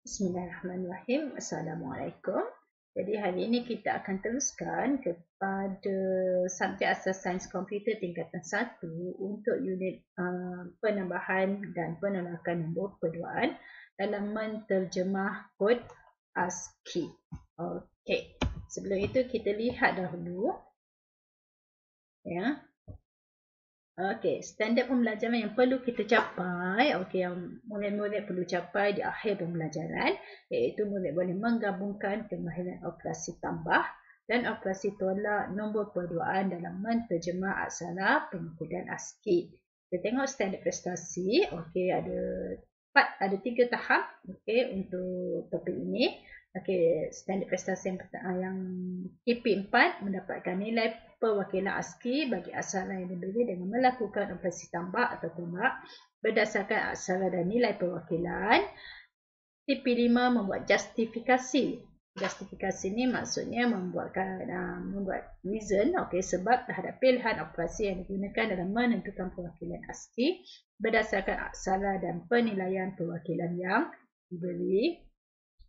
Bismillahirrahmanirrahim. Assalamualaikum. Jadi hari ini kita akan teruskan kepada subjek asas sains komputer tingkatan 1 untuk unit penambahan dan penolakan nombor perduaan dalam menterjemah kod ASCII. Okey. Sebelum itu kita lihat dahulu ya. Okey, standard pembelajaran yang perlu kita capai, okey, yang murid-murid perlu capai di akhir pembelajaran, iaitu murid boleh menggabungkan kemahiran operasi tambah dan operasi tolak nombor perduaan dalam menterjemah aksara pengukuran ASCII. Kita tengok standard prestasi, okey, ada 3 tahap, okey, untuk topik ini. Okey, standard prestasi yang KP4 mendapatkan nilai perwakilan ASCII bagi aksara yang diberi dengan melakukan operasi tambah atau tolak berdasarkan aksara dan nilai perwakilan. KP5 membuat justifikasi. Justifikasi ni maksudnya membuat reason, okey, sebab terhadap pilihan operasi yang digunakan dalam menentukan perwakilan ASCII berdasarkan aksara dan penilaian perwakilan yang diberi.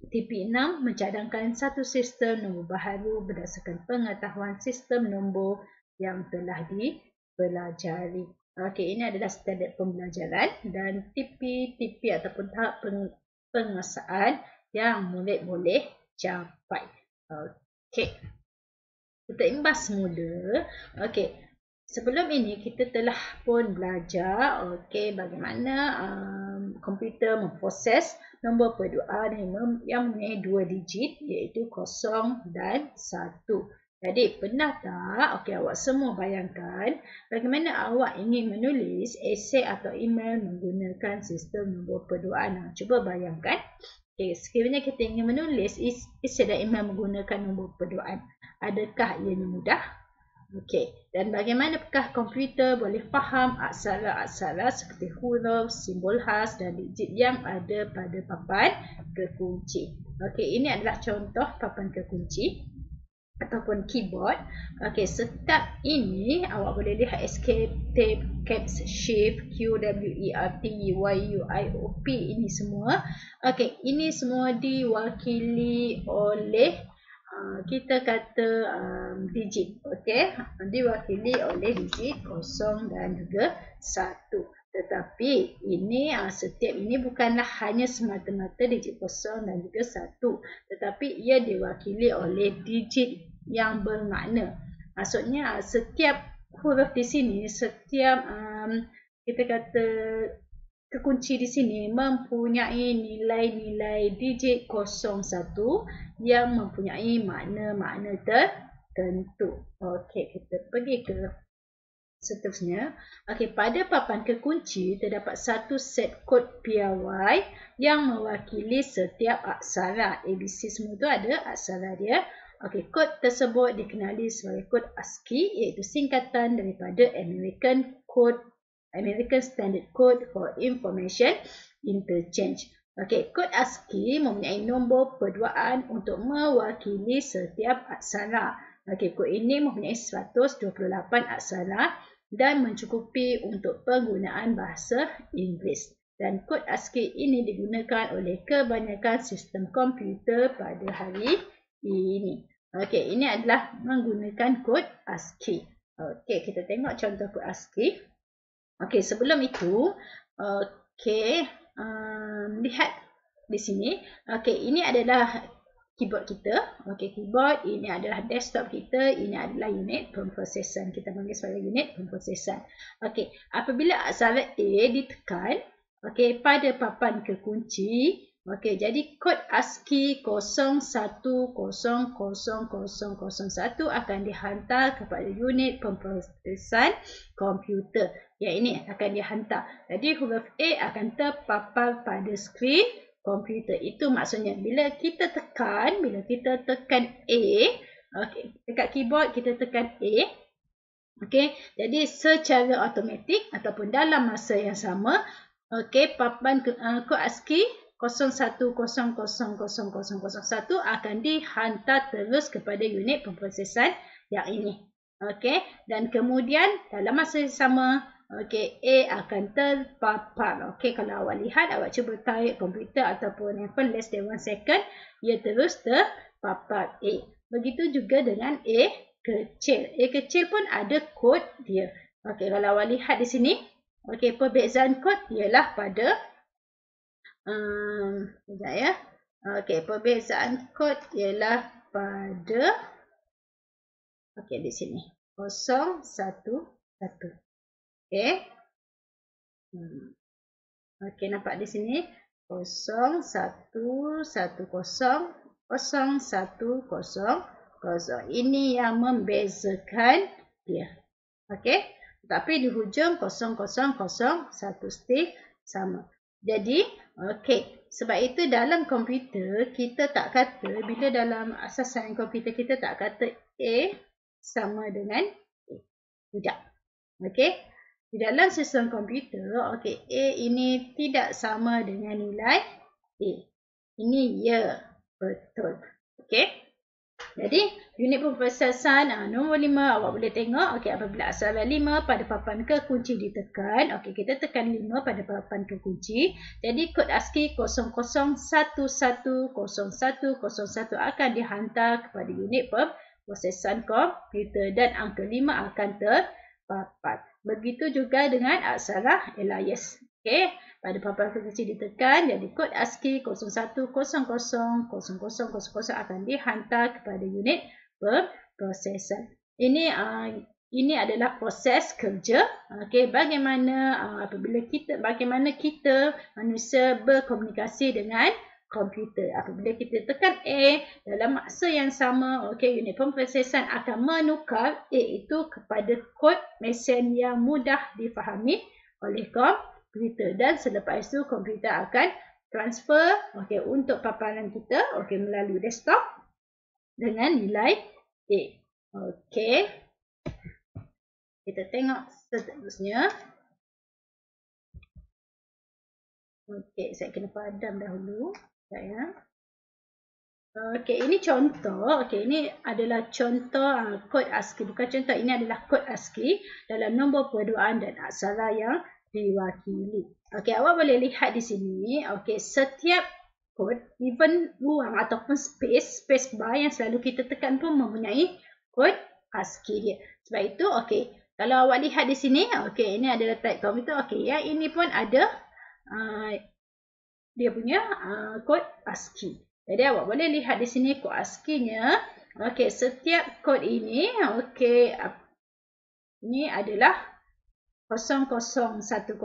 TP6 mencadangkan satu sistem nombor baharu berdasarkan pengetahuan sistem nombor yang telah dipelajari. Okey, ini adalah standard pembelajaran dan TP ataupun tahap penguasaan yang murid boleh capai. Okey. Kita imbas semula. Okey. Sebelum ini kita telah pun belajar okey bagaimana komputer memproses nombor perduaan yang mempunyai 2 digit iaitu 0 dan 1. Jadi pernah tak okey awak semua bayangkan bagaimana awak ingin menulis esei atau email menggunakan sistem nombor perduaan? Cuba bayangkan. Okey, sekiranya kita ingin menulis esei dan email menggunakan nombor perduaan, adakah ianya mudah? Okey, dan bagaimanakah komputer boleh faham aksara-aksara seperti huruf, simbol khas dan digit yang ada pada papan kekunci? Okey, ini adalah contoh papan kekunci ataupun keyboard. Okey, start ini awak boleh lihat escape, tab, caps, shift, q, w, e, r, t, y, u, i, o, p ini semua. Okey, ini semua diwakili oleh kita kata digit, okey, diwakili oleh digit 0 dan juga 1. Tetapi ini setiap ini bukanlah hanya semata-mata digit 0 dan juga 1, tetapi ia diwakili oleh digit yang bermakna. Maksudnya setiap huruf di sini, setiap kita kata kekunci di sini mempunyai nilai-nilai digit 01 yang mempunyai makna-makna tertentu. Okey, kita pergi ke seterusnya. Okey, pada papan kekunci terdapat satu set kod piawai yang mewakili setiap aksara. ABC semua itu ada aksara dia. Okey, kod tersebut dikenali sebagai kod ASCII iaitu singkatan daripada American Standard Code for Information Interchange. Okey, kod ASCII mempunyai nombor perduaan untuk mewakili setiap aksara. Okey, kod ini mempunyai 128 aksara dan mencukupi untuk penggunaan bahasa Inggeris. Dan kod ASCII ini digunakan oleh kebanyakan sistem komputer pada hari ini. Okey, ini adalah menggunakan kod ASCII. Okey, kita tengok contoh kod ASCII. Okey, sebelum itu, okey, lihat di sini. Okey, ini adalah keyboard kita. Okey, keyboard ini adalah desktop kita. Ini adalah unit pemprosesan. Kita panggil sebagai unit pemprosesan. Okey, apabila aksara A ditekan, okey, pada papan kekunci, okey, jadi kod ASCII 01000001 akan dihantar kepada unit pemprosesan komputer. Yang ini akan dihantar. Jadi huruf A akan terpapar pada skrin komputer. Itu maksudnya bila kita tekan A, okey, dekat keyboard kita tekan A. Okey, jadi secara automatik ataupun dalam masa yang sama, okey, papan kod ASCII 01000001 akan dihantar terus kepada unit pemprosesan yang ini. Okey, dan kemudian dalam masa yang sama okey, A akan terpapar. Okey, kalau awak lihat, awak cuba tarik komputer ataupun handphone less than 1 second, ia terus terpapar A. Begitu juga dengan A kecil. A kecil pun ada kod dia. Okey, kalau awak lihat di sini, okey, perbezaan kod ialah pada sekejap ya. Okey, perbezaan kod ialah pada okey di sini. 0, 1, 1. Okey. Okey, nampak di sini 0, 1, 1, 0, 0, 1, 0, 0. Ini yang membezakan dia. Okey. Tapi di hujung 0, 0, 0, 1 still sama. Jadi, okey. Sebab itu dalam komputer, kita tak kata, bila dalam asasan komputer, kita tak kata A sama dengan A. Tidak. Okey. Di dalam sistem komputer, okey, A ini tidak sama dengan nilai A. Ini ya, betul. Okey. Jadi, unit pemprosesan nombor 5 awak boleh tengok. Okey, apabila aksara 5 pada papan kekunci ditekan. Okey, kita tekan 5 pada papan kekunci. Jadi, kod ASCII 00110101 akan dihantar kepada unit pemprosesan komputer dan angka 5 akan terpapat. Begitu juga dengan aksara alias. Okey, pada papan kekunci ditekan, jadi kod ASCII 01000000 akan dihantar kepada unit pemprosesan. Ini adalah proses kerja. Okey, bagaimana kita manusia berkomunikasi dengan komputer. Apabila kita tekan A dalam masa yang sama, okey, unit pemprosesan akan menukar A itu kepada kod mesin yang mudah difahami oleh komputer, dan selepas itu komputer akan transfer okey untuk paparan kita okey melalui desktop dengan nilai A. Okey. Kita tengok seterusnya. Okey, saya kena padam dahulu. Ya. Okey, ini contoh. Okey, ini adalah contoh kod ASCII. Bukan contoh, ini adalah kod ASCII dalam nombor perduaan dan aksara yang diwakili. Okey, awak boleh lihat di sini. Okey, setiap kod, even ruang ataupun space bar yang selalu kita tekan pun mempunyai kod ASCII dia. Sebab itu, okey, kalau awak lihat di sini, okey, ini adalah type komputer. Okey, yang ini pun ada dia punya kod ASCII. Jadi awak boleh lihat di sini kod ASCII-nya. Okey, setiap kod ini, okey, ini adalah 0010.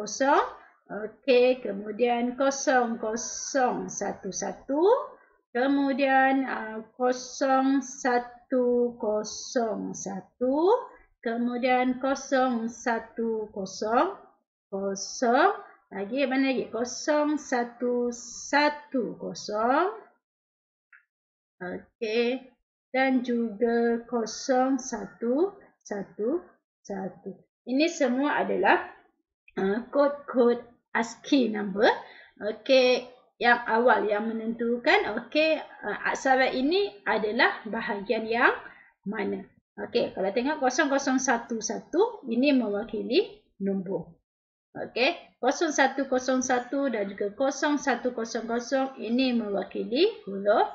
Okey, kemudian 0011. Kemudian 0101. Kemudian 0100. Lagi mana lagi? 0110. Okey. Dan juga 0111. Ini semua adalah kod-kod ASCII number. Okey, yang awal yang menentukan okey aksara ini adalah bahagian yang mana. Okey, kalau tengok 0011 ini mewakili nombor. Okey, 0101 dan juga 0100 ini mewakili huruf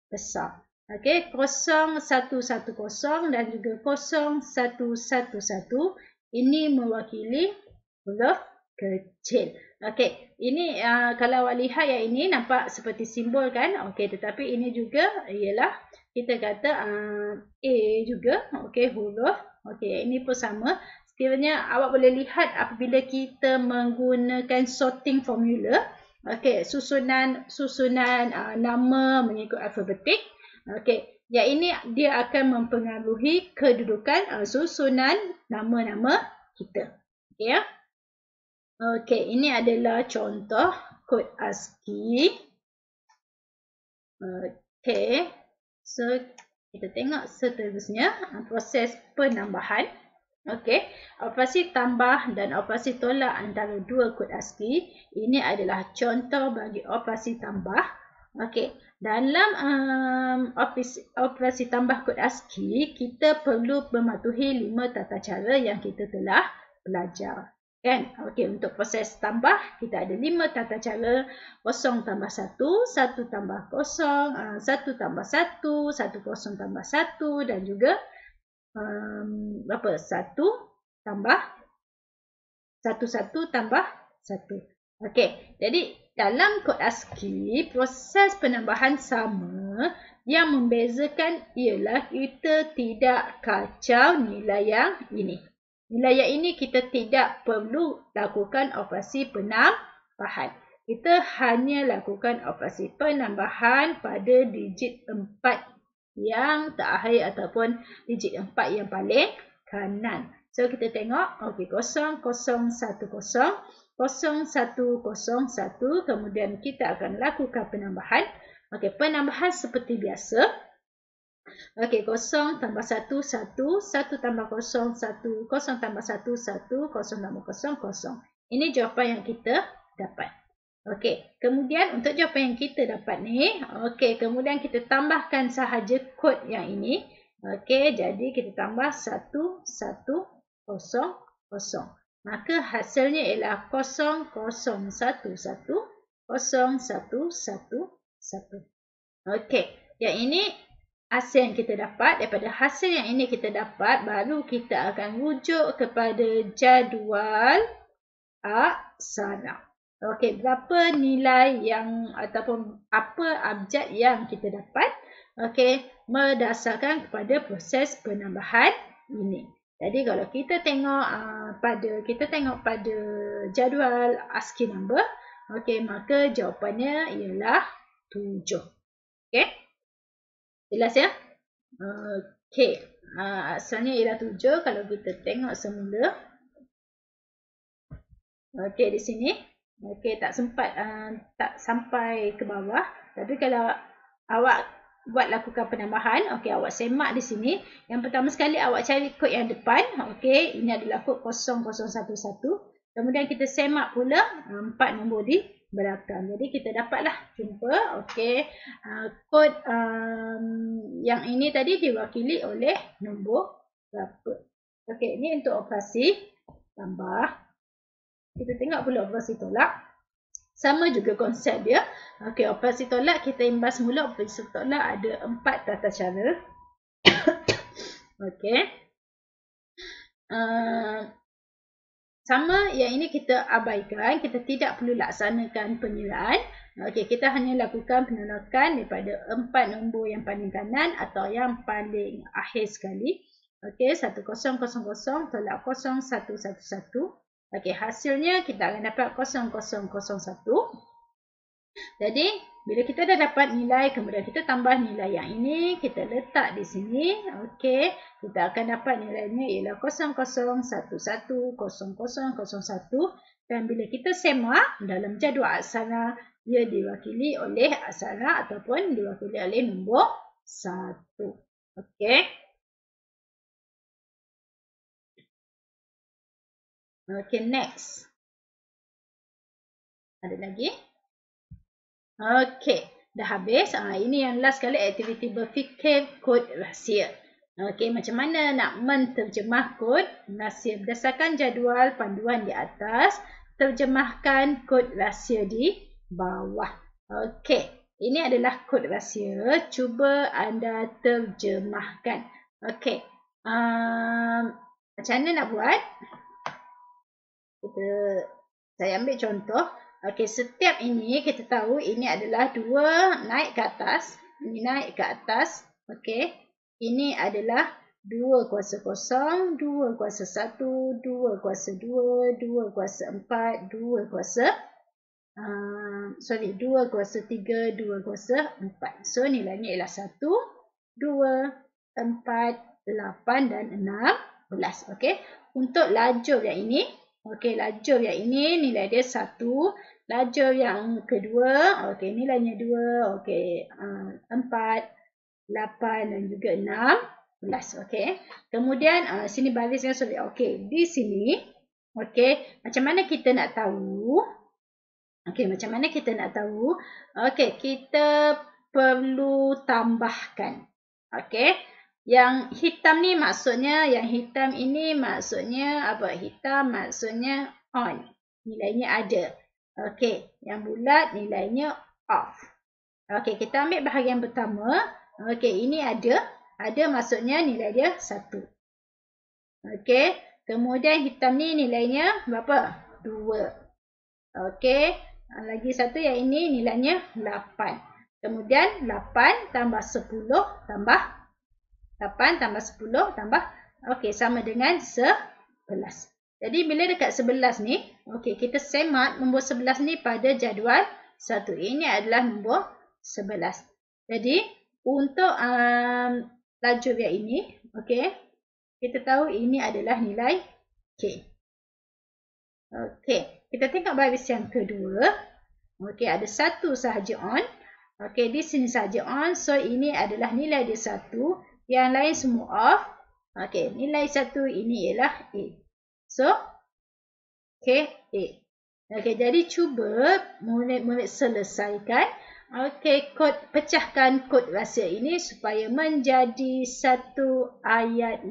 besar. Okey, 0110 dan juga 0111 ini mewakili huruf kecil. Okey, ini kalau awak lihat yang ini nampak seperti simbol kan? Okey, tetapi ini juga ialah kita kata A juga. Okey, huruf. Okey, ini pun sama. Sekiranya awak boleh lihat apabila kita menggunakan sorting formula. Okey, susunan nama mengikut alfabetik. Okey, yang ini dia akan mempengaruhi kedudukan susunan nama-nama kita. Okey ya. Okey, ini adalah contoh kod ASCII. Okey. So, kita tengok seterusnya proses penambahan. Okey, operasi tambah dan operasi tolak antara dua kod ASCII. Ini adalah contoh bagi operasi tambah. Okey, dalam operasi tambah kod ASCII, kita perlu mematuhi 5 tata cara yang kita telah belajar. Kan? Okey, untuk proses tambah, kita ada 5 tata cara. 0 tambah 1, 1 tambah 0, 1 tambah 1, 1 0 tambah 1 dan juga 1 tambah 1 tambah 1. Okey, jadi dalam kod ASCII, proses penambahan sama. Yang membezakan ialah kita tidak kacau nilai yang ini. Nilai yang ini kita tidak perlu lakukan operasi penambahan. Kita hanya lakukan operasi penambahan pada digit 4 yang terakhir ataupun digit 4 yang paling kanan. So kita tengok, okey, 0, 0, 1, 0, 0, 1, 0, 1. Kemudian kita akan lakukan penambahan. Okey, penambahan seperti biasa. Okey, 0 tambah 1, 1, 1 tambah 0, 1, 0 tambah 1, 1, 0 tambah 0, 0. Ini jawapan yang kita dapat. Okey, kemudian untuk jawapan yang kita dapat ni, okey, kemudian kita tambahkan sahaja kod yang ini. Okey, jadi kita tambah 1, 1, 0, 0. Maka hasilnya ialah 0, 0, 1, 1, 0, 1, 1, 1. Okey, yang ini hasil yang kita dapat. Daripada hasil yang ini kita dapat, baru kita akan rujuk kepada jadual aksara. Okey, berapa nilai yang ataupun apa abjad yang kita dapat? Okey, berdasarkan kepada proses penambahan ini. Jadi kalau kita tengok pada jadual ASCII number, okey, maka jawapannya ialah 7. Okey? Jelas ya? Okey. Asalnya ialah 7 kalau kita tengok semula. Okey, di sini. Okey, tak sampai ke bawah. Tapi kalau awak buat lakukan penambahan, okey, awak semak di sini. Yang pertama sekali awak cari kod yang depan. Okey, ini adalah kod 0011. Kemudian kita semak pula 4 nombor di belakang. Jadi kita dapatlah jumpa, okey, kod yang ini tadi diwakili oleh nombor berapa. Okey, ini untuk operasi tambah. Kita tengok pula operasi tolak. Sama juga konsep dia. Okey, operasi tolak kita imbas mula. Operasi tolak ada 4 tata cara. Okey. Sama, yang ini kita abaikan. Kita tidak perlu laksanakan peniraan. Okey, kita hanya lakukan penolakan daripada 4 nombor yang paling kanan atau yang paling akhir sekali. Okey, 1000 tolak 0111. Okey, hasilnya kita akan dapat 0001. Jadi, bila kita dah dapat nilai, kemudian kita tambah nilai yang ini, kita letak di sini. Okey, kita akan dapat nilainya ialah 00110001. Dan bila kita semak dalam jadual aksara, ia diwakili oleh aksara ataupun diwakili oleh nombor 1. Okey. Okay, next. Ada lagi? Okay, dah habis. Ini yang last kali aktiviti berfikir kod rahsia. Okay, macam mana nak menterjemah kod rahsia? Berdasarkan jadual panduan di atas, terjemahkan kod rahsia di bawah. Okay, ini adalah kod rahsia. Cuba anda terjemahkan. Okay, macam mana nak buat? Saya ambil contoh. Okey, setiap ini kita tahu ini adalah 2 naik ke atas. Ini naik ke atas. Okey. Ini adalah 2 kuasa 0, 2 kuasa 1, 2 kuasa 2, 2 kuasa 4, 2 kuasa 2 kuasa 3, 2 kuasa 4. So nilainya ialah 1, 2, 4, 8 dan 16. Okey. Untuk lajur yang ini, okey, lajur yang ini nilai dia 1. Lajur yang kedua, okey, nilainya 2. Okey, 4, 8 dan juga 16. Okey. Kemudian sini barisnya sulit. Okey, di sini, okey, macam mana kita nak tahu? Okey, macam mana kita nak tahu? Okey, kita perlu tambahkan. Okey. Yang hitam ni maksudnya, yang hitam ini maksudnya apa? Hitam maksudnya on. Nilainya ada. Okey, yang bulat nilainya off. Okey, kita ambil bahagian pertama. Okey, ini ada. Ada maksudnya nilai dia 1. Okey, kemudian hitam ni nilainya berapa? 2. Okey, lagi satu yang ini nilainya 8. Kemudian 8 tambah 10 tambah 8 tambah 10 tambah, okey, sama dengan 11. Jadi bila dekat 11 ni, okey, kita semat nombor 11 ni pada jadual 1. Ini adalah nombor 11. Jadi untuk lajur yang ini, okey, kita tahu ini adalah nilai K. Okey, kita tengok baris yang kedua. Okey, ada satu sahaja on. Okey, di sini sahaja on. So ini adalah nilai dia 1. Yang lain semua off. Okey, nilai 1 ini ialah A. So, okay, A. Okey, jadi cuba murid-murid selesaikan. Okey, pecahkan kod rahsia ini supaya menjadi satu ayat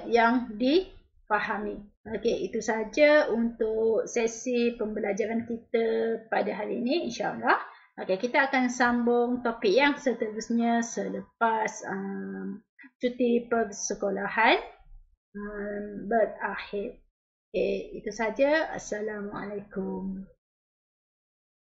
yang difahami. Okey, itu saja untuk sesi pembelajaran kita pada hari ini, insya-Allah. Okey, kita akan sambung topik yang seterusnya selepas cuti persekolahan berakhir. Okey, itu saja. Assalamualaikum.